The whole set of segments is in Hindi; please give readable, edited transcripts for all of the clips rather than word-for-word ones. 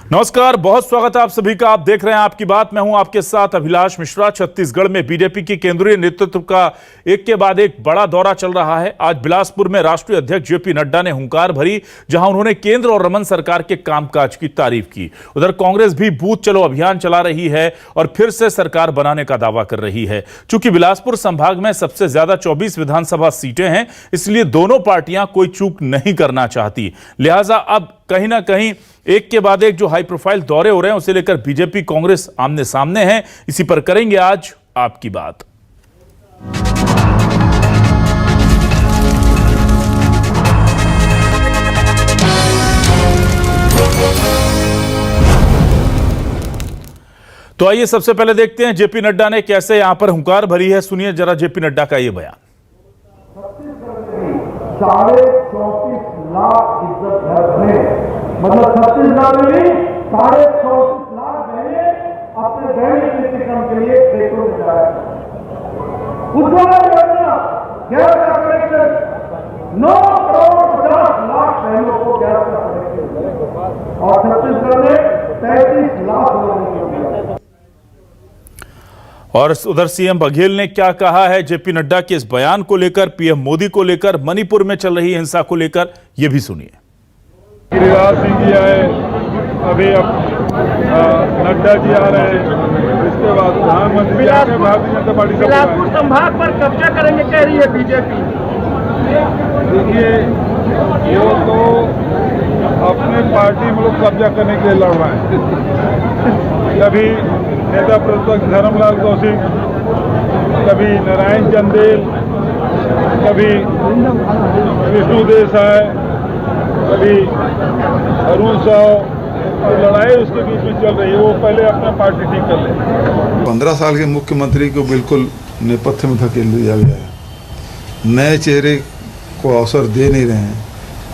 नमस्कार, बहुत स्वागत है आप सभी का। आप देख रहे हैं आपकी बात। मैं हूं आपके साथ अभिलाष मिश्रा। छत्तीसगढ़ में बीजेपी की केंद्रीय नेतृत्व का एक के बाद एक बड़ा दौरा चल रहा है। आज बिलासपुर में राष्ट्रीय अध्यक्ष जेपी नड्डा ने हुंकार भरी, जहां उन्होंने केंद्र और रमन सरकार के कामकाज की तारीफ की। उधर कांग्रेस भी बूथ चलो अभियान चला रही है और फिर से सरकार बनाने का दावा कर रही है। चूंकि बिलासपुर संभाग में सबसे ज्यादा 24 विधानसभा सीटें हैं, इसलिए दोनों पार्टियां कोई चूक नहीं करना चाहती। लिहाजा अब कहीं ना कहीं एक के बाद एक जो हाई प्रोफाइल दौरे हो रहे हैं, उसे लेकर बीजेपी कांग्रेस आमने सामने है। इसी पर करेंगे आज आपकी बात। तो आइए सबसे पहले देखते हैं जेपी नड्डा ने कैसे यहां पर हुंकार भरी है। सुनिए जरा जेपी नड्डा का यह बयान। 34.5 लाख इज्जत घर में, मतलब छत्तीसगढ़ में भी 34.5 लाख बहने अपने दैनिक नित्यक्रम के लिए खेतों में जाया। उज्ज्वला योजना गैस का कनेक्शन 9 करोड़ 50 लाख बहनों को गैस का कनेक्शन, और छत्तीसगढ़ में 35 लाख लोगों को दिया। और उधर सीएम बघेल ने क्या कहा है जेपी नड्डा के इस बयान को लेकर, पीएम मोदी को लेकर, मणिपुर में चल रही हिंसा को लेकर, यह भी सुनिए। गिरिराज सिंह जी आए, अभी अब नड्डा जी आ रहे हैं, इसके बाद प्रधानमंत्री भारतीय जनता पार्टी बिलासपुर संभाग पर कब्जा करेंगे कह रही है बीजेपी। देखिए, ये तो अपने पार्टी में लोग कब्जा करने के लिए लड़ रहे हैं। कभी नेता प्रतिपक्ष धर्मलाल कौशिक, कभी नारायण चंदेल, कभी विष्णु देसाई, कभी अरुण साव। लड़ाई उसके बीच में चल रही है, वो पहले अपना पार्टी ठीक कर ले। 15 साल के मुख्यमंत्री को बिल्कुल नेपथ्य में धकेल दिया गया है। नए चेहरे को अवसर दे नहीं रहे हैं,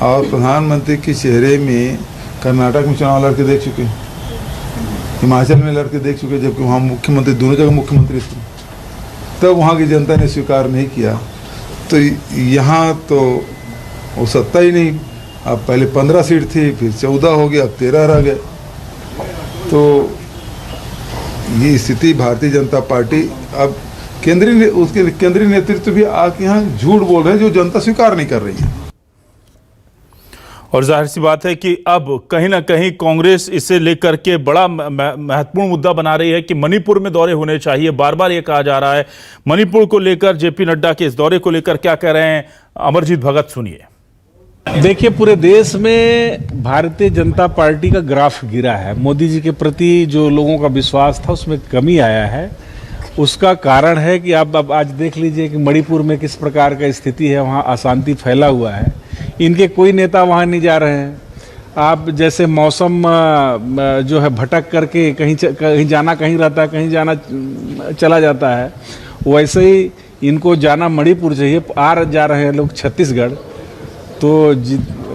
और प्रधानमंत्री के चेहरे में कर्नाटक में चुनाव लड़के देख चुके हैं, हिमाचल में लड़के देख चुके, जबकि वहाँ मुख्यमंत्री दोनों जगह मुख्यमंत्री थे, तब वहाँ की जनता ने स्वीकार नहीं किया। तो यहाँ तो वो सत्ता ही नहीं। अब पहले 15 सीट थी, फिर 14 हो गया, अब 13 रह गए। तो ये स्थिति भारतीय जनता पार्टी अब केंद्रीय नेतृत्व भी आके यहाँ झूठ बोल रहे हैं, जो जनता स्वीकार नहीं कर रही है। और जाहिर सी बात है कि अब कहीं ना कहीं कांग्रेस इसे लेकर के बड़ा महत्वपूर्ण मुद्दा बना रही है कि मणिपुर में दौरे होने चाहिए। बार बार ये कहा जा रहा है। मणिपुर को लेकर जेपी नड्डा के इस दौरे को लेकर क्या कह रहे हैं, अमरजीत भगत सुनिए। देखिए, पूरे देश में भारतीय जनता पार्टी का ग्राफ गिरा है। मोदी जी के प्रति जो लोगों का विश्वास था, उसमें कमी आया है। उसका कारण है कि आप आज देख लीजिए कि मणिपुर में किस प्रकार का स्थिति है। वहाँ अशांति फैला हुआ है। इनके कोई नेता वहाँ नहीं जा रहे हैं। आप जैसे मौसम जो है भटक करके कहीं जाना कहीं रहता है, कहीं जाना चला जाता है, वैसे ही इनको जाना मणिपुर चाहिए। जा रहे हैं लोग छत्तीसगढ़। तो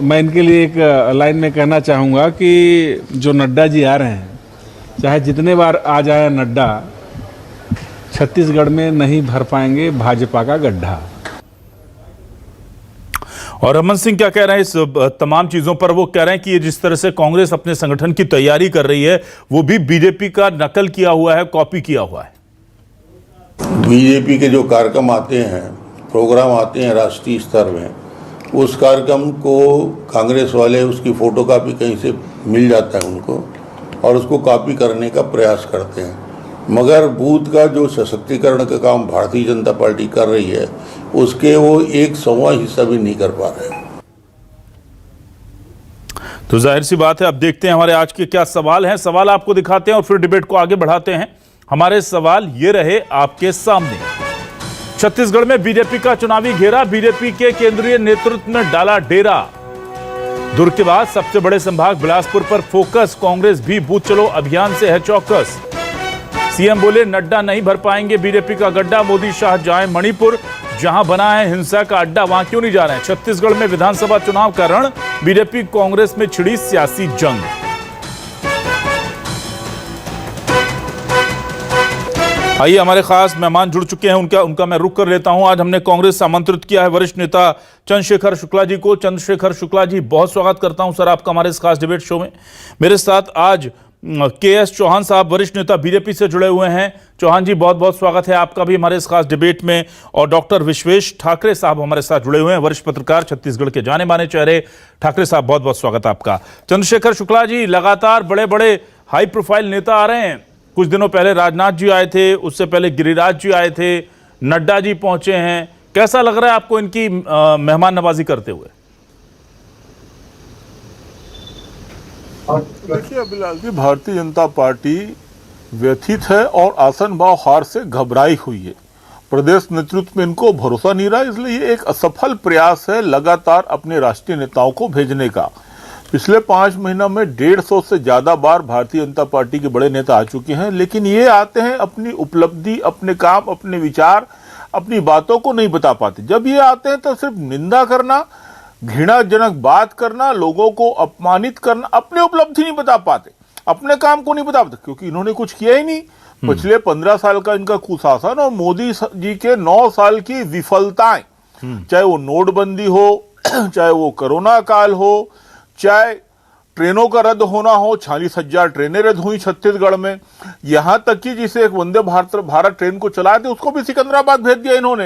मैं इनके लिए एक लाइन में कहना चाहूँगा कि जो नड्डा जी आ रहे हैं, चाहे जितने बार आ जाए नड्डा, छत्तीसगढ़ में नहीं भर पाएंगे भाजपा का गड्ढा। और रमन सिंह क्या कह रहे हैं इस तमाम चीजों पर? वो कह रहे हैं कि ये जिस तरह से कांग्रेस अपने संगठन की तैयारी कर रही है, वो भी बीजेपी का नकल किया हुआ है, कॉपी किया हुआ है। बीजेपी के जो कार्यक्रम आते हैं, प्रोग्राम आते हैं राष्ट्रीय स्तर में, उस कार्यक्रम को कांग्रेस वाले उसकी फोटोकॉपी कहीं से मिल जाता है उनको, और उसको कॉपी करने का प्रयास करते हैं। मगर बूथ का जो सशक्तिकरण का काम भारतीय जनता पार्टी कर रही है, उसके वो 1/100वां हिस्सा भी नहीं कर पा रहे हैं। तो जाहिर सी बात है, अब देखते हैं हमारे आज के क्या सवाल हैं। सवाल आपको दिखाते हैं और फिर डिबेट को आगे बढ़ाते हैं। हमारे सवाल ये रहे आपके सामने। छत्तीसगढ़ में बीजेपी का चुनावी घेरा, बीजेपी के केंद्रीय नेतृत्व में डाला डेरा। दुर्ग के बाद सबसे बड़े संभाग बिलासपुर पर फोकस, कांग्रेस भी बूथ चलो अभियान से है चौकस। सीएम बोले नड्डा नहीं भर पाएंगे बीजेपी का गड्ढा, मोदी शाह जाए मणिपुर, जहां बना है हिंसा का अड्डा वहां क्यों नहीं जा रहे हैं। छत्तीसगढ़ में विधानसभा चुनाव का रण, बीजेपी कांग्रेस में छिड़ी सियासी जंग। आइए, हमारे खास मेहमान जुड़ चुके हैं, उनका मैं रुख कर लेता हूं। आज हमने कांग्रेस से आमंत्रित किया है वरिष्ठ नेता चंद्रशेखर शुक्ला जी को। चंद्रशेखर शुक्ला जी, बहुत स्वागत करता हूं सर आपका हमारे इस खास डिबेट शो में। मेरे साथ आज के.एस. चौहान साहब, वरिष्ठ नेता बीजेपी से जुड़े हुए हैं। चौहान जी, बहुत बहुत स्वागत है आपका भी हमारे इस खास डिबेट में। और डॉक्टर विश्वेश ठाकरे साहब हमारे साथ जुड़े हुए हैं, वरिष्ठ पत्रकार, छत्तीसगढ़ के जाने माने चेहरे। ठाकरे साहब, बहुत बहुत स्वागत आपका। चंद्रशेखर शुक्ला जी, लगातार बड़े बड़े हाई प्रोफाइल नेता आ रहे हैं। कुछ दिनों पहले राजनाथ जी आए थे, उससे पहले गिरिराज जी आए थे, नड्डा जी पहुंचे हैं। कैसा लग रहा है आपको इनकी मेहमान नवाजी करते हुए? देखिए अभिलाष जी, भारतीय जनता पार्टी व्यथित है और आसन भाव हार से घबराई हुई है। प्रदेश नेतृत्व में इनको भरोसा नहीं रहा, इसलिए ये एक असफल प्रयास है लगातार अपने राष्ट्रीय नेताओं को भेजने का। पिछले 5 महीनों में 150 से ज्यादा बार भारतीय जनता पार्टी के बड़े नेता आ चुके हैं, लेकिन ये आते हैं अपनी उपलब्धि, अपने काम, अपने विचार, अपनी बातों को नहीं बता पाते। जब ये आते हैं तो सिर्फ निंदा करना, घृणाजनक बात करना, लोगों को अपमानित करना, अपनी उपलब्धि नहीं बता पाते, अपने काम को नहीं बता पाते, क्योंकि इन्होंने कुछ किया ही नहीं। पिछले 15 साल का इनका कुशासन और मोदी जी के 9 साल की विफलताएं, चाहे वो नोटबंदी हो, चाहे वो कोरोना काल हो, चाहे ट्रेनों का रद्द होना हो, 46,000 ट्रेनें रद्द हुई छत्तीसगढ़ में। यहां तक कि जिसे एक वंदे भारत ट्रेन को चलाए थे उसको भी सिकंदराबाद भेज दिया इन्होंने।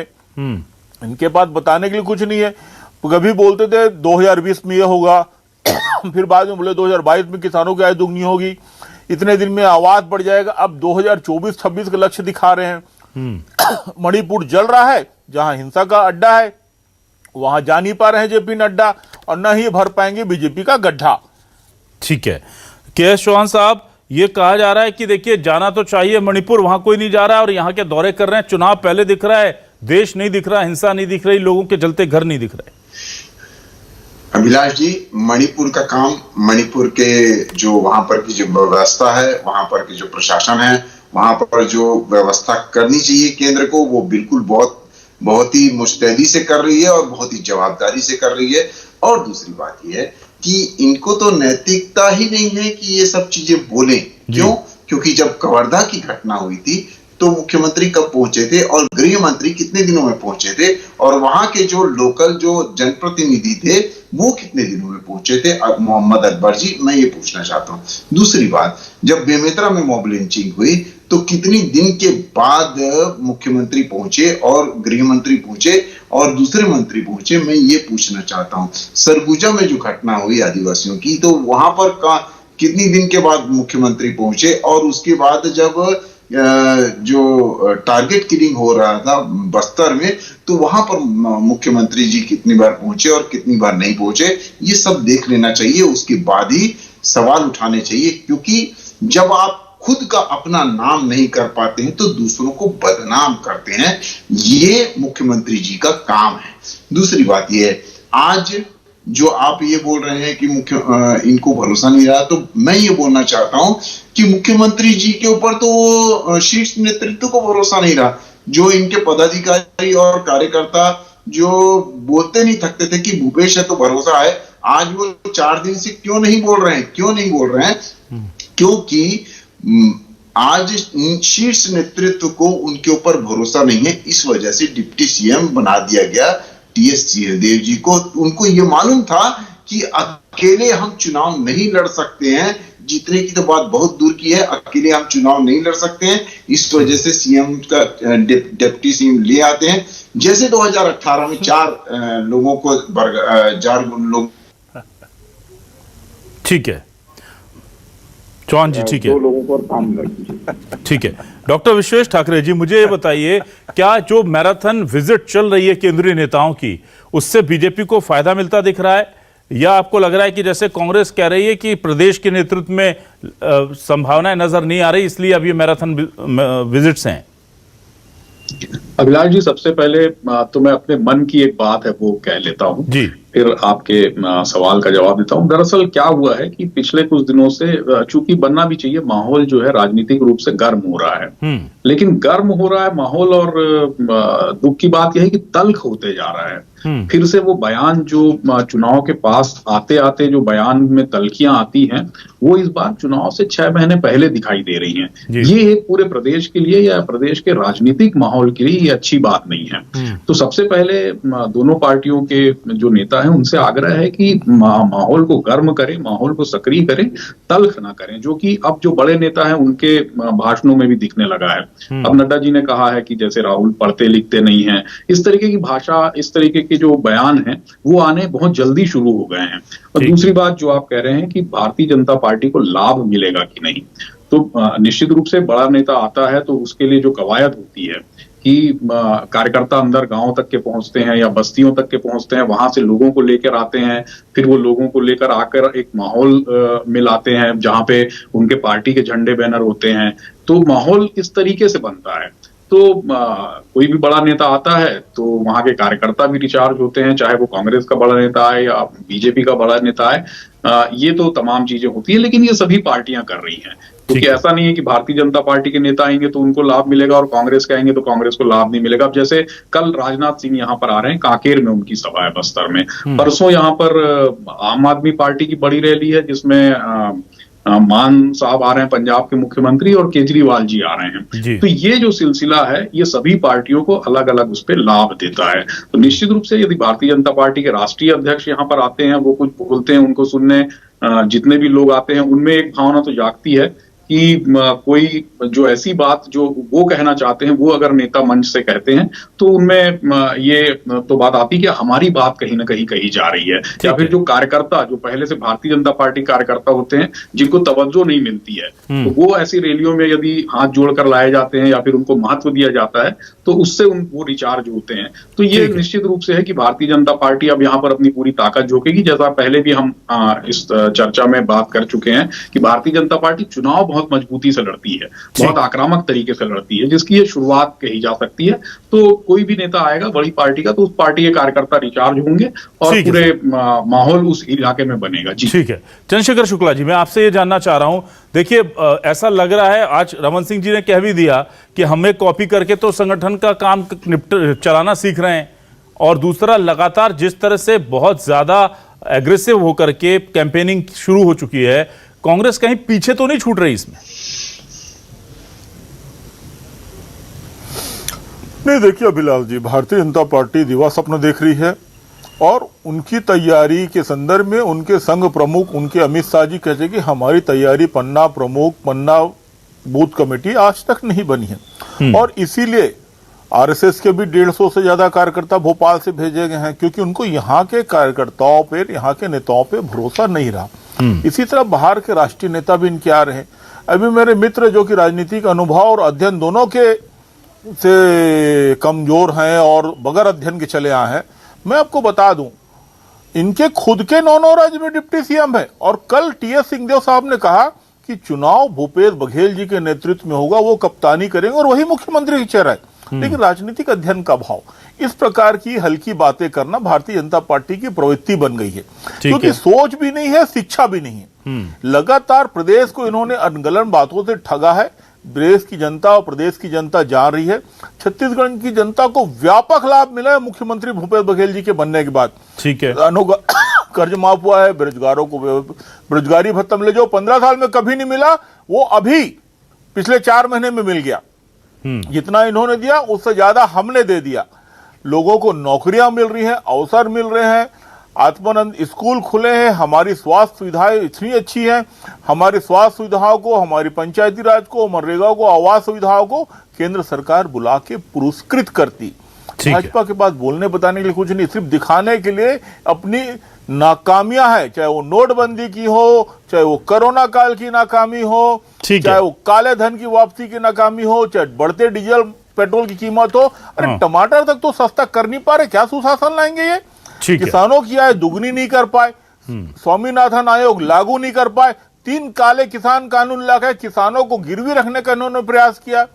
इनके पास बताने के लिए कुछ नहीं है। कभी बोलते थे 2020 में ये होगा, फिर बाद में बोले 2022 में किसानों की आय दुगनी होगी, इतने दिन में आवाज बढ़ जाएगा। अब 2024-26 का लक्ष्य दिखा रहे हैं। मणिपुर जल रहा है, जहां हिंसा का अड्डा है वहां जा नहीं पा रहे हैं जेपी नड्डा, और न ही भर पाएंगे बीजेपी का गड्ढा। ठीक है के.एस. चौहान साहब, ये कहा जा रहा है कि देखिए जाना तो चाहिए मणिपुर, वहां कोई नहीं जा रहा है और यहाँ के दौरे कर रहे हैं। चुनाव पहले दिख रहा है, देश नहीं दिख रहा, हिंसा नहीं दिख रही, लोगों के जलते घर नहीं दिख रहे। अभिलाष जी, मणिपुर का काम, मणिपुर के जो वहां पर की जो व्यवस्था है, वहां पर की जो प्रशासन है, वहां पर जो व्यवस्था करनी चाहिए केंद्र को, वो बिल्कुल बहुत ही मुस्तैदी से कर रही है और बहुत ही जवाबदारी से कर रही है। और दूसरी बात यह है कि इनको तो नैतिकता ही नहीं है कि ये सब चीजें बोले। क्यों? क्योंकि जब कवर्धा की घटना हुई थी तो मुख्यमंत्री कब पहुंचे थे और गृह मंत्री कितने दिनों में पहुंचे थे, और वहां के जो लोकल जो जनप्रतिनिधि थे वो कितने दिनों में पहुंचे थे? अब मोहम्मद अकबर जी, मैं ये पूछना चाहता हूं। दूसरी बात, जब बेमेतरा में मॉब लिंचिंग हुई तो कितनी दिन के बाद मुख्यमंत्री पहुंचे और गृह मंत्री पहुंचे और दूसरे मंत्री पहुंचे? मैं ये पूछना चाहता हूं। सरगुजा में जो घटना हुई आदिवासियों की, तो वहां पर कितनी दिन के बाद मुख्यमंत्री पहुंचे? और उसके बाद जब जो टारगेट किलिंग हो रहा था बस्तर में, तो वहां पर मुख्यमंत्री जी कितनी बार पहुंचे और कितनी बार नहीं पहुंचे? ये सब देख लेना चाहिए, उसके बाद ही सवाल उठाने चाहिए। क्योंकि जब आप खुद का अपना नाम नहीं कर पाते हैं तो दूसरों को बदनाम करते हैं, ये मुख्यमंत्री जी का काम है। दूसरी बात ये है, आज जो आप ये बोल रहे हैं कि इनको भरोसा नहीं रहा, तो मैं ये बोलना चाहता हूं कि मुख्यमंत्री जी के ऊपर तो शीर्ष नेतृत्व को भरोसा नहीं रहा। जो इनके पदाधिकारी और कार्यकर्ता जो बोलते नहीं थकते थे कि भूपेश है तो भरोसा है, आज वो 4 दिन से क्यों नहीं बोल रहे हैं? क्योंकि आज शीर्ष नेतृत्व को उनके ऊपर भरोसा नहीं है। इस वजह से डिप्टी सीएम बना दिया गया टी.एस. सिंहदेव जी को। उनको ये मालूम था कि अकेले हम चुनाव नहीं लड़ सकते हैं, जीतने की तो बात बहुत दूर की है, अकेले हम चुनाव नहीं लड़ सकते हैं। इस वजह से सीएम का डिप्टी सीएम ले आते हैं। जैसे 2018 में 4 लोगों को ठीक है चौहान जी, ठीक है, 2 लोगों पर काम कर। ठीक है। डॉक्टर विश्वेश ठाकरे जी, मुझे ये बताइए, क्या जो मैराथन विजिट चल रही है केंद्रीय नेताओं की, उससे बीजेपी को फायदा मिलता दिख रहा है, या आपको लग रहा है कि जैसे कांग्रेस कह रही है कि प्रदेश के नेतृत्व में संभावनाएं नजर नहीं आ रही, इसलिए अब ये मैराथन विजिट्स हैं? अभिलाष जी, सबसे पहले तो मैं अपने मन की एक बात है वो कह लेता हूँ जी, फिर आपके सवाल का जवाब देता हूँ। दरअसल क्या हुआ है कि पिछले कुछ दिनों से, चूंकि बनना भी चाहिए, माहौल जो है राजनीतिक रूप से गर्म हो रहा है, लेकिन गर्म हो रहा है माहौल, और दुख की बात यह है कि तल्ख होते जा रहा है। फिर से वो बयान जो चुनाव के पास आते आते जो बयान में तल्खियां आती हैं, वो इस बार चुनाव से 6 महीने पहले दिखाई दे रही हैं। ये एक पूरे प्रदेश के लिए या प्रदेश के राजनीतिक माहौल के लिए ये अच्छी बात नहीं है। तो सबसे पहले दोनों पार्टियों के जो नेता हैं उनसे आग्रह है कि माहौल को गर्म करें, माहौल को सक्रिय करें, तल्ख ना करें, जो कि अब जो बड़े नेता हैं उनके भाषणों में भी दिखने लगा है। अब नड्डा जी ने कहा है कि जैसे राहुल पढ़ते लिखते नहीं हैं, इस तरीके की भाषा, इस तरीके के जो बयान हैं वो आने बहुत जल्दी शुरू हो गए हैं। और दूसरी बात जो आप कह रहे हैं कि भारतीय जनता पार्टी को लाभ मिलेगा कि नहीं, तो निश्चित रूप से बड़ा नेता आता है तो उसके लिए जो कवायद होती है कि कार्यकर्ता अंदर गांव तक के पहुंचते हैं या बस्तियों तक के पहुंचते हैं, वहां से लोगों को लेकर आते हैं, फिर वो लोगों को लेकर आकर एक माहौल में लाते हैं जहां पे उनके पार्टी के झंडे बैनर होते हैं। तो माहौल इस तरीके से बनता है। तो कोई भी बड़ा नेता आता है तो वहां के कार्यकर्ता भी रिचार्ज होते हैं, चाहे वो कांग्रेस का बड़ा नेता है या बीजेपी का बड़ा नेता है। ये तो तमाम चीजें होती है, लेकिन ये सभी पार्टियां कर रही हैं, क्योंकि ऐसा नहीं है कि भारतीय जनता पार्टी के नेता आएंगे तो उनको लाभ मिलेगा और कांग्रेस के आएंगे तो कांग्रेस को लाभ नहीं मिलेगा। अब जैसे कल राजनाथ सिंह यहाँ पर आ रहे हैं, कांकेर में उनकी सभा है बस्तर में। परसों यहाँ पर आम आदमी पार्टी की बड़ी रैली है जिसमें मान साहब आ रहे हैं, पंजाब के मुख्यमंत्री, और केजरीवाल जी आ रहे हैं। तो ये जो सिलसिला है ये सभी पार्टियों को अलग अलग उस पर लाभ देता है। तो निश्चित रूप से यदि भारतीय जनता पार्टी के राष्ट्रीय अध्यक्ष यहाँ पर आते हैं, वो कुछ बोलते हैं, उनको सुनने जितने भी लोग आते हैं उनमें एक भावना तो जागती है कि कोई जो ऐसी बात जो वो कहना चाहते हैं वो अगर नेता मंच से कहते हैं तो उनमें ये तो बात आती है कि हमारी बात कहीं ना कहीं कही जा रही है। या फिर जो कार्यकर्ता जो पहले से भारतीय जनता पार्टी कार्यकर्ता होते हैं जिनको तवज्जो नहीं मिलती है, तो वो ऐसी रैलियों में यदि हाथ जोड़कर लाए जाते हैं या फिर उनको महत्व दिया जाता है तो उससे वो रिचार्ज होते हैं। तो ये निश्चित रूप से है कि भारतीय जनता पार्टी अब यहाँ पर अपनी पूरी ताकत झोंकेगी। जैसा पहले भी हम इस चर्चा में बात कर चुके हैं कि भारतीय जनता पार्टी चुनाव बहुत मजबूती से लड़ती है, बहुत आक्रामक तरीके से लड़ती है, जिसकी ये शुरुआत कही जा सकती है। तो कोई भी नेता आएगा बड़ी पार्टी का तो उस पार्टी के कार्यकर्ता रिचार्ज होंगे और पूरे माहौल उस इलाके में बनेगा। जी ठीक है। चंद्रशेखर शुक्ला जी, मैं आपसे ये जानना चाह रहा हूं, देखिए ऐसा लग रहा है आज रमन सिंह जी ने कह भी दिया कि हमें कॉपी करके तो संगठन का काम चलाना सीख रहे हैं, और दूसरा लगातार जिस तरह से बहुत ज्यादा एग्रेसिव होकर के कैंपेनिंग शुरू हो चुकी है, कांग्रेस कहीं पीछे तो नहीं छूट रही इसमें? नहीं, देखिए अभिलाष जी, भारतीय जनता पार्टी दिवा स्वप्न देख रही है और उनकी तैयारी के संदर्भ में उनके संघ प्रमुख, उनके अमित शाह जी कहते हैं कि हमारी तैयारी पन्ना प्रमुख, पन्ना बूथ कमेटी आज तक नहीं बनी है। और इसीलिए आरएसएस के भी 150 से ज्यादा कार्यकर्ता भोपाल से भेजे गए हैं, क्योंकि उनको यहाँ के कार्यकर्ताओं पर, यहाँ के नेताओं पर भरोसा नहीं रहा। इसी तरह बाहर के राष्ट्रीय नेता भी इनके आ रहे हैं। अभी मेरे मित्र जो कि राजनीतिक अनुभव और अध्ययन दोनों के से कमजोर हैं और बगैर अध्ययन के चले आए हैं, मैं आपको बता दूं, इनके खुद के 9 राज्य में डिप्टी सीएम है। और कल टीएस सिंहदेव साहब ने कहा कि चुनाव भूपेश बघेल जी के नेतृत्व में होगा, वो कप्तानी करेंगे और वही मुख्यमंत्री की चेहरा है। लेकिन राजनीतिक अध्ययन का भाव, इस प्रकार की हल्की बातें करना भारतीय जनता पार्टी की प्रवृत्ति बन गई है, क्योंकि सोच भी नहीं है, शिक्षा भी नहीं है। लगातार प्रदेश को इन्होंने अनगलन बातों से ठगा है। प्रदेश की जनता और प्रदेश की जनता जान रही है। छत्तीसगढ़ की जनता को व्यापक लाभ मिला है मुख्यमंत्री भूपेश बघेल जी के बनने के बाद। ठीक है, कर्ज माफ हुआ है, बेरोजगारों को बेरोजगारी भत्ता मिले जो 15 साल में कभी नहीं मिला, वो अभी पिछले 4 महीने में मिल गया। जितना इन्होंने दिया उससे ज्यादा हमने दे दिया। लोगों को नौकरियां मिल रही हैं, अवसर मिल रहे हैं, आत्मानंद स्कूल खुले हैं, हमारी स्वास्थ्य सुविधाएं इतनी अच्छी हैं, हमारी स्वास्थ्य सुविधाओं को, हमारी पंचायती राज को, मनरेगा को, आवास सुविधाओं को केंद्र सरकार बुला के पुरस्कृत करती। भाजपा के पास बोलने बताने के लिए कुछ नहीं, सिर्फ दिखाने के लिए अपनी नाकामियां है, चाहे वो नोटबंदी की हो, चाहे वो कोरोना काल की नाकामी हो, चाहे वो काले धन की वापसी की नाकामी हो, चाहे बढ़ते डीजल पेट्रोल की कीमत हो। अरे टमाटर तक तो सस्ता कर नहीं पा रहे, क्या सुशासन लाएंगे ये? किसानों की आय दुगनी नहीं कर पाए, स्वामीनाथन आयोग लागू नहीं कर पाए, 3 काले किसान कानून लाकर किसानों को गिरवी रखने का इन्होंने प्रयास किया।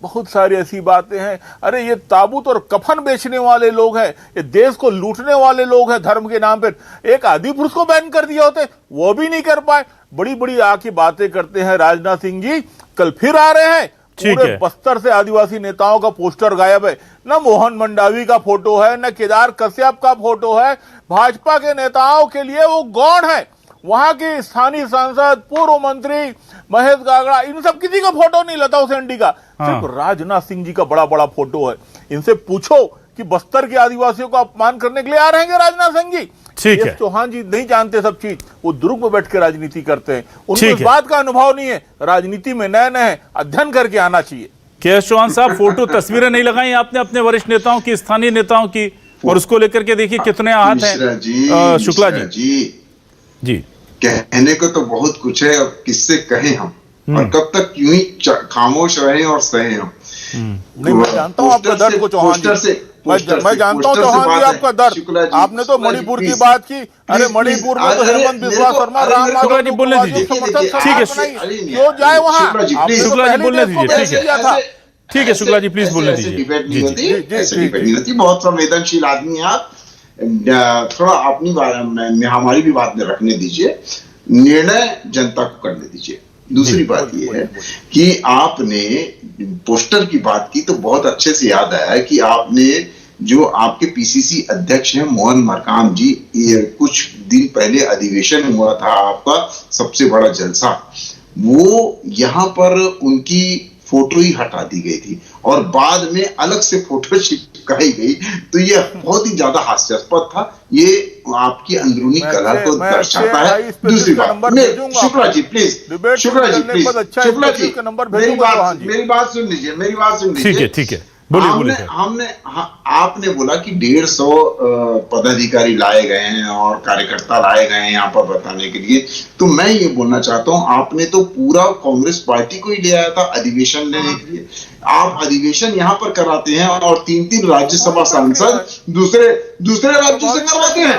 बहुत सारी ऐसी बातें हैं। अरे ये ताबूत और कफन बेचने वाले लोग हैं, ये देश को लूटने वाले लोग हैं धर्म के नाम पर। एक आदि पुरुष को बैन कर दिया होते, वो भी नहीं कर पाए। बड़ी बड़ी आके बातें करते हैं। राजनाथ सिंह जी कल फिर आ रहे हैं, पूरे बस्तर से आदिवासी नेताओं का पोस्टर गायब है। न मोहन मंडावी का फोटो है, न केदार कश्यप का फोटो है। भाजपा के नेताओं के लिए वो गौण है। वहां के स्थानीय सांसद, पूर्व मंत्री महेश गागड़ा, इन सब किसी का फोटो नहीं, लता हुसैंडी का। सिर्फ राजनाथ सिंह जी का बड़ा बड़ा फोटो है। इनसे पूछो कि बस्तर के आदिवासियों का अपमान करने के लिए आ रहे हैं राजनाथ सिंह जी? ठीक है। चौहान जी नहीं जानते सब चीज, वो दुर्ग में बैठ के राजनीति करते हैं, उनको इस बात का अनुभव नहीं है। राजनीति में नए नए अध्ययन करके आना चाहिए। के.एस. चौहान साहब, फोटो तस्वीरें नहीं लगाई आपने अपने वरिष्ठ नेताओं की, स्थानीय नेताओं की, और उसको लेकर के देखिए कितने आहत हैं शुक्ला जी। कहने को तो बहुत कुछ है, अब किससे कहें हम, और कब तक यूं ही खामोश रहे और सहे हम। नहीं, मैं जानता हूँ आपका दर्द को चौहान जी, मैं जानता हूँ चौहान जी आपका दर्द। आपने तो मणिपुर की बात की। अरे मणिपुर में तो हेमंत बिस्वा शर्मा, राम शुक्ला जी बोलने दीजिए, ठीक है। क्यों जाए वहाँ? शुक्ला जी बोलने दीजिए, ठीक है शुक्ला जी प्लीज बोलने दीजिए। डिबेट नहीं होती, बहुत संवेदनशील आदमी है आप, थोड़ा अपनी हमारी भी बात में रखने दीजिए, निर्णय जनता को करने दीजिए। दूसरी बात यह है कि आपने पोस्टर की बात की तो बहुत अच्छे से याद आया कि आपने जो आपके पीसीसी अध्यक्ष हैं मोहन मरकाम जी, ये कुछ दिन पहले अधिवेशन हुआ था आपका सबसे बड़ा जलसा, वो यहाँ पर उनकी फोटो ही हटा दी गई थी और बाद में अलग से फोटो चिपकाई गई, तो ये बहुत ही ज्यादा हास्यास्पद था। ये आपकी अंदरूनी कला को दर्शाता है। दूसरी बात, शुक्ला जी प्लीज, शुक्ला जी प्लीज, शुक्ला जी मेरी बात सुन लीजिए। ठीक है। आपने बोला कि 150 पदाधिकारी लाए गए हैं और कार्यकर्ता लाए गए हैं यहाँ पर बताने के लिए, तो मैं ये बोलना चाहता हूँ, आपने तो पूरा कांग्रेस पार्टी को ही ले आया था अधिवेशन लेने के लिए। आप अधिवेशन यहाँ पर कराते हैं और 3-3 राज्यसभा सांसद दूसरे राज्यों से करवाते हैं।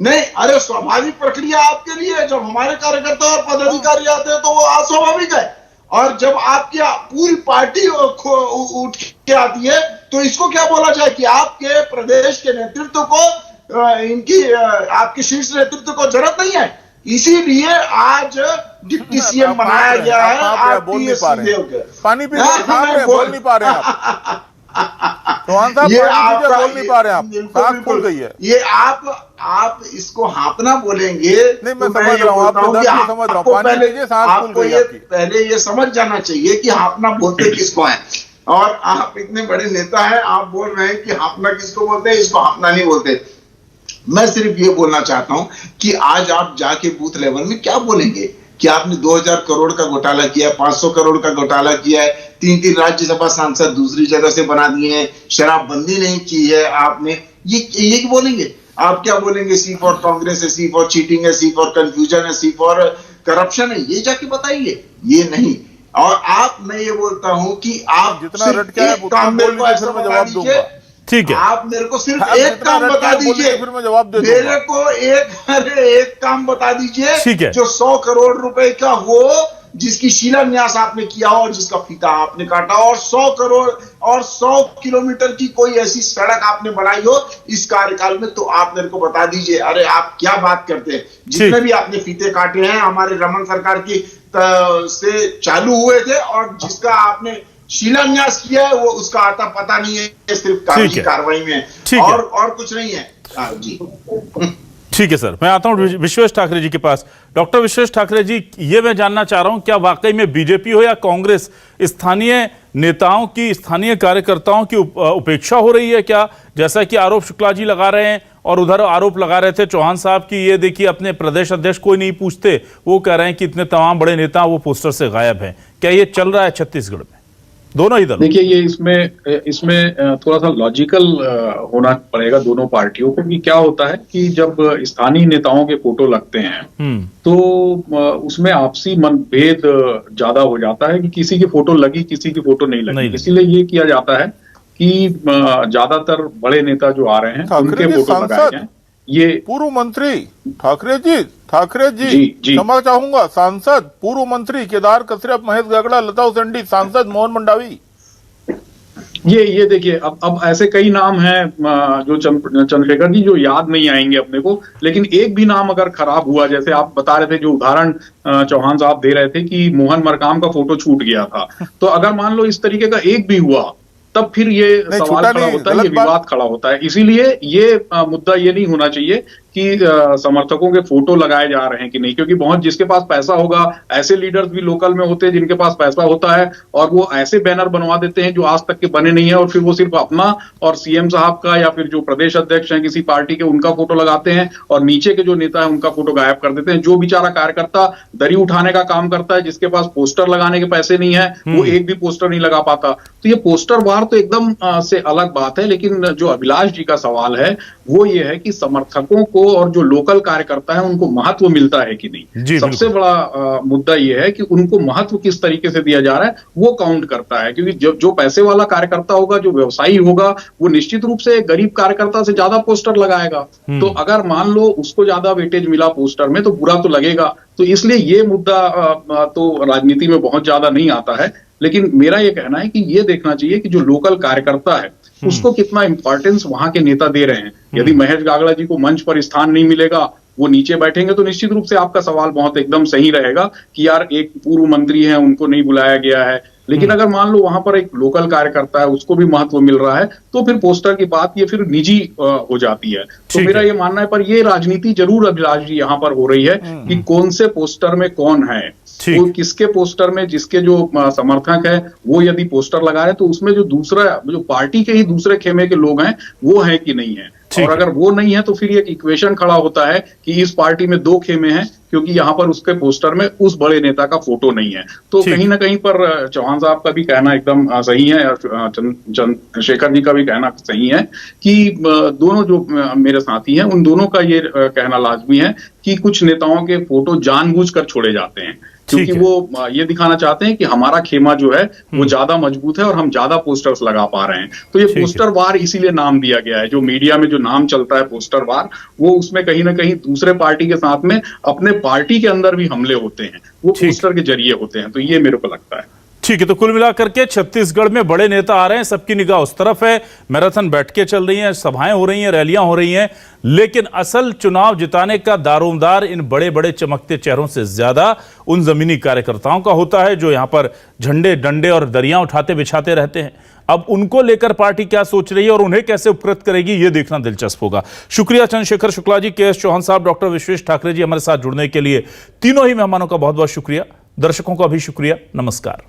नहीं, अरे स्वाभाविक प्रक्रिया आपके लिए, जब हमारे कार्यकर्ता और पदाधिकारी आते हैं तो वो अस्वाभाविक है, और जब आपकी पूरी पार्टी उठ के आती है तो इसको क्या बोला जाए कि आपके प्रदेश के नेतृत्व को, आपके शीर्ष नेतृत्व को जरूरत नहीं है। इसीलिए आज डिप्टी सीएम बनाया गया है। बोल नहीं पा रहे हैं, पानी पी बोल नहीं पा रहे हैं चौहान साहब, बोल नहीं पा रहे हैं आप, सांस फूल गई है। ये आप इसको हाँपना बोलेंगे। नहीं, मैं समझ रहा हूँ, आपको समझ रहा हूँ, पानी लीजिए, सांस फूल गई आपकी। पहले ये समझ जाना चाहिए कि हाँपना बोलते किसको है, और आप इतने बड़े नेता हैं, आप बोल रहे हैं कि हाँपना किसको बोलते हैं, इसको हाँपना नहीं बोलते। मैं सिर्फ ये बोलना चाहता हूं कि आज आप जाके बूथ लेवल में क्या बोलेंगे कि आपने 2000 करोड़ का घोटाला किया है, 500 करोड़ का घोटाला किया है, 3-3 राज्यसभा सांसद दूसरी जगह से बना दिए हैं, शराबबंदी नहीं की है आपने, ये बोलेंगे? आप क्या बोलेंगे? सी फॉर कांग्रेस है, सी फॉर चीटिंग है, सी फॉर कंफ्यूजन है, सी फॉर करप्शन है, ये जाके बताइए। ये नहीं। और मैं ये बोलता हूं कि आप जितना रट के जवाब दूंगा, ठीक है, आप मेरे को सिर्फ एक काम बता दीजिए, फिर मैं जवाब दे दूंगा। मेरे को एक काम बता दीजिए जो 100 करोड़ रुपए का हो, जिसकी शिलान्यास आपने किया हो, जिसका फीता आपने काटा, और 100 करोड़ और 100 किलोमीटर की कोई ऐसी सड़क आपने बनाई हो इस कार्यकाल में, तो आप मेरे को बता दीजिए। अरे आप क्या बात करते हैं? जितने भी आपने फीते काटे हैं हमारे रमन सरकार की से चालू हुए थे, और जिसका आपने शिलान्यास किया है वो उसका आता पता नहीं है, सिर्फ कागजी कार्रवाई में, और कुछ नहीं है। जी ठीक है सर, मैं आता हूं विश्वेश ठाकरे जी के पास। डॉक्टर विश्वेश ठाकरे जी, ये मैं जानना चाह रहा हूं, क्या वाकई में बीजेपी हो या कांग्रेस, स्थानीय नेताओं की, स्थानीय कार्यकर्ताओं की उपेक्षा हो रही है क्या? जैसा कि आरोप शुक्ला जी लगा रहे हैं, और उधर आरोप लगा रहे थे चौहान साहब की, ये देखिए अपने प्रदेश अध्यक्ष कोई नहीं पूछते, वो कह रहे हैं कि इतने तमाम बड़े नेता वो पोस्टर से गायब हैं। क्या ये चल रहा है छत्तीसगढ़ में, दोनों ही दल? देखिए, ये इसमें थोड़ा सा लॉजिकल होना पड़ेगा दोनों पार्टियों को, कि क्या होता है कि जब स्थानीय नेताओं के फोटो लगते हैं तो उसमें आपसी मतभेद ज्यादा हो जाता है कि किसी की फोटो लगी, किसी की फोटो नहीं लगी। इसीलिए ये किया जाता है कि ज्यादातर बड़े नेता जो आ रहे हैं उनके फोटो लगाए जाएं। ये पूर्व मंत्री ठाकरे जी क्षमा चाहूंगा, सांसद पूर्व मंत्री केदार कश्यप, महेश गागड़ा, लता हुसैंडी, सांसद मोहन मंडावी, ये देखिए, अब ऐसे कई नाम हैं जो चंद्रशेखर जी जो याद नहीं आएंगे अपने को, लेकिन एक भी नाम अगर खराब हुआ, जैसे आप बता रहे थे, जो उदाहरण चौहान साहब दे रहे थे कि मोहन मरकाम का फोटो छूट गया था, तो अगर मान लो इस तरीके का एक भी हुआ, तब फिर ये सवाल खड़ा होता है, ये विवाद खड़ा होता है। इसीलिए ये मुद्दा ये नहीं होना चाहिए कि समर्थकों के फोटो लगाए जा रहे हैं कि नहीं, क्योंकि बहुत जिसके पास पैसा होगा, ऐसे लीडर्स भी लोकल में होते हैं जिनके पास पैसा होता है, और वो ऐसे बैनर बनवा देते हैं जो आज तक के बने नहीं है, और फिर वो सिर्फ अपना और सीएम साहब का या फिर जो प्रदेश अध्यक्ष हैं किसी पार्टी के, उनका फोटो लगाते हैं, और नीचे के जो नेता है उनका फोटो गायब कर देते हैं। जो बेचारा कार्यकर्ता दरी उठाने का काम करता है, जिसके पास पोस्टर लगाने के पैसे नहीं है, वो एक भी पोस्टर नहीं लगा पाता। तो ये पोस्टर वार तो एकदम से अलग बात है, लेकिन जो अभिलाष जी का सवाल है वो ये है कि समर्थकों को और जो लोकल कार्यकर्ता है उनको महत्व मिलता है कि नहीं। सबसे बड़ा मुद्दा ये है कि उनको महत्व किस तरीके से दिया जा रहा है वो काउंट करता है, क्योंकि जो पैसे वाला कार्यकर्ता होगा, जो व्यवसायी होगा, वो निश्चित रूप से गरीब कार्यकर्ता से ज्यादा पोस्टर लगाएगा। तो अगर मान लो उसको ज्यादा वेटेज मिला पोस्टर में, तो बुरा तो लगेगा। तो इसलिए ये मुद्दा तो राजनीति में बहुत ज्यादा नहीं आता है, लेकिन मेरा ये कहना है कि ये देखना चाहिए कि जो लोकल कार्यकर्ता है उसको कितना इंपॉर्टेंस वहां के नेता दे रहे हैं। यदि महेश गागड़ा जी को मंच पर स्थान नहीं मिलेगा, वो नीचे बैठेंगे, तो निश्चित रूप से आपका सवाल बहुत एकदम सही रहेगा कि यार एक पूर्व मंत्री है, उनको नहीं बुलाया गया है। लेकिन अगर मान लो वहां पर एक लोकल कार्यकर्ता है, उसको भी महत्व मिल रहा है, तो फिर पोस्टर की बात ये फिर निजी हो जाती है। तो मेरा ये मानना है, पर ये राजनीति जरूर अभिलाष जी यहाँ पर हो रही है कि कौन से पोस्टर में कौन है, वो किसके पोस्टर में, जिसके जो समर्थक है वो यदि पोस्टर लगा रहे, तो उसमें जो दूसरा, जो पार्टी के ही दूसरे खेमे के लोग हैं वो है कि नहीं है। और अगर वो नहीं है तो फिर एक इक्वेशन खड़ा होता है कि इस पार्टी में दो खेमे हैं, क्योंकि यहाँ पर उसके पोस्टर में उस बड़े नेता का फोटो नहीं है। तो कहीं ना कहीं पर चौहान साहब का भी कहना एकदम सही है, और चंद्रशेखर जी का भी कहना सही है कि दोनों जो मेरे साथी हैं उन दोनों का ये कहना लाजमी है कि कुछ नेताओं के फोटो जानबूझकर छोड़े जाते हैं, क्योंकि वो ये दिखाना चाहते हैं कि हमारा खेमा जो है वो ज्यादा मजबूत है और हम ज्यादा पोस्टर्स लगा पा रहे हैं। तो ये पोस्टर वार इसीलिए नाम दिया गया है। जो मीडिया में जो नाम चलता है पोस्टर वार, वो उसमें कहीं ना कहीं दूसरे पार्टी के साथ में अपने पार्टी के अंदर भी हमले होते हैं, वो पोस्टर के जरिए होते हैं। तो ये मेरे को लगता है। ठीक है, तो कुल मिलाकर के छत्तीसगढ़ में बड़े नेता आ रहे हैं, सबकी निगाह उस तरफ है, मैराथन बैठकें चल रही हैं, सभाएं हो रही हैं, रैलियां हो रही हैं, लेकिन असल चुनाव जिताने का दारोमदार इन बड़े बड़े चमकते चेहरों से ज्यादा उन जमीनी कार्यकर्ताओं का होता है, जो यहां पर झंडे, डंडे और दरियां उठाते बिछाते रहते हैं। अब उनको लेकर पार्टी क्या सोच रही है और उन्हें कैसे उपकृत करेगी, ये देखना दिलचस्प होगा। शुक्रिया चंद्रशेखर शुक्ला जी, के एस चौहान साहब, डॉक्टर विश्वेश ठाकरे जी, हमारे साथ जुड़ने के लिए। तीनों ही मेहमानों का बहुत बहुत शुक्रिया। दर्शकों का भी शुक्रिया। नमस्कार।